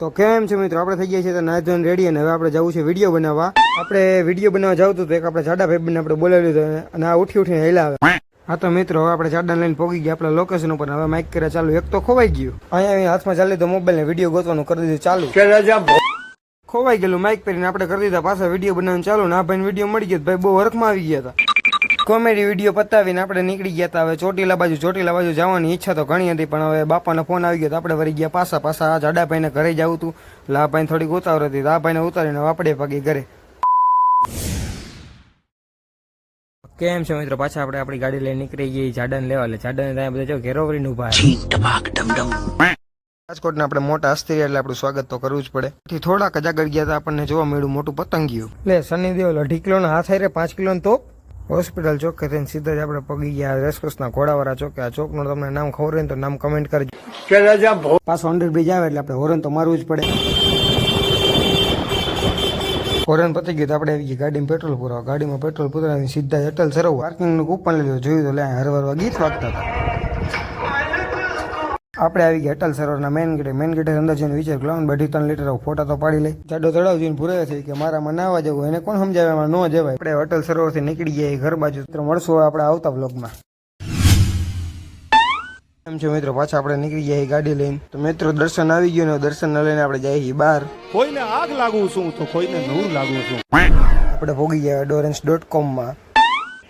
તો કેમ છે મિત્રો, આપણે થઈ ગયા છે નાઈ ધોઈને રેડી અને હવે આપણે જવું છે વિડીયો બનાવવા. આપણે વિડીયો બનાવવા જવું તો એક આપણે જાડા ભાઈ આપણે બોલાવી લીધો અને આ ઉઠીને હેલા આવે. હા તો મિત્રો હવે આપણે જાડા લઈને પહોંચી ગયા આપણા લોકેશન ઉપર. હવે માઇક કર્યા ચાલુ, એક તો ખોવાઈ ગયું. અહીંયા હાથમાં ચાલી તો મોબાઈલ ને વિડીયો ગોતવાનું કરી દીધું ચાલુ. ખોવાઈ ગયેલું માઇક પહેરીને આપણે કરી દીધા પાછા વિડીયો બનાવવાનું ચાલુ. ના ભાઈ વિડીયો મળી ગયો, ભાઈ બહુ વર્કમાં આવી ગયા હતા. કોમેડી વિડીયો પતાવીને આપણે નીકળી ગયા હતા. હવે ચોટીલા બાજુ જવાની ઈચ્છા તો ઘણી હતી, પણ હવે બાપાનો ફોન આવી ગયો તો આપણે વળી ગયા પાછા આ જાડાભાઈને ઘરે જવું હતું. લાભાઈને થોડીક ઉતાવળ હતી, લાભાઈને ઉતારીને આપણે ભાગી ઘરે. કેમ છે મિત્રો, પાછા આપણે આપણી ગાડી લઈને નીકળી ગઈ જાડાને લેવા. એટલે જાડાને ત્યાં બધા જો ઘેરો કરીને ઉભા. રાજકોટના આપણે મોટા હસ્તી એટલે આપણું સ્વાગત તો કરવું જ પડે. થોડાક જ આગળ ગયા હતા આપણને જોવા મળ્યું મોટું પતંગિયું. એટલે સની દેવલ 2.5 કિલોના હાથ હારે 5 કિલોનો તોપ. હોસ્પિટલ ચોક થઈને સીધા જ આપણે પગી ગયા રેસકોર્સના ઘોડાવાળા ચોકે. આ ચોકનું તમને નામ ખબર હોય ને તો નામ કમેન્ટ કરજો. પાછો અંડરબ્રિજ આવે એટલે આપણે હોરન તો મારવું જ પડે. હોરન પતી ગયું તો આપણે આવી ગઈ ગાડીમાં પેટ્રોલ પુરાવા. ગાડીમાં પેટ્રોલ પુરાવીને સીધા અટલ સરોવર પાર્કિંગનું કૂપન લીધું. જોયું તો હરવરવા ગીત વાગતા હતા. આપણે આવી ગયા અટલ સરોવરના મેન ગેટે અંદર જઈને વિચાર લાવવાનું 2-3 લીટર ફોટા તો પાડી લઈ. જાડો તળાવ જઈને ભૂરાય છે કે મારામાં નાવા જવું, એને કોણ સમજાવે એમાં ન જવાય. આપણે અટલ સરોવરથી નીકળી ગયા ઘર બાજુ. મળશું આપણે આવતા બ્લોગમાં. એમ છે મિત્રો, પાછા આપણે નીકળી ગયા ગાડી લઈને. તો મિત્રો દર્શન આવી ગયું ને દર્શન લઈને આપણે જઈએ બહાર. કોઈને આગ લાગુ છું તો કોઈને નૂર લાગુ છું. આપણે પોગી ગયા dorens.com માં.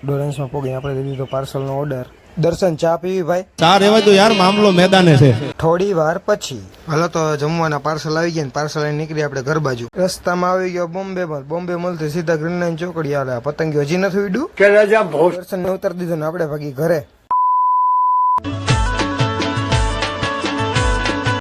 ડોરેન્સમાં પોગીને આપણે દીધો તો પાર્સલનો ઓર્ડર. દર્શન ચા પીવી ભાઈ? ચા રેવા દો યાર, મામલો મેદાને છે. થોડી વાર પછી હાલો તો જમવાના પાર્સલ આવી ગયા. પાર્સલ લઈને નીકળી આપણે ઘર બાજુ. રસ્તામાં આવી ગયો બોમ્બે મળતી સીધા ગ્રીન લાઈન ચોકડી. હાલે પતંગી હજી નથી ઉડ્યું. દર્શન ને ઉતારી દીધું ને આપણે ભાગી ઘરે.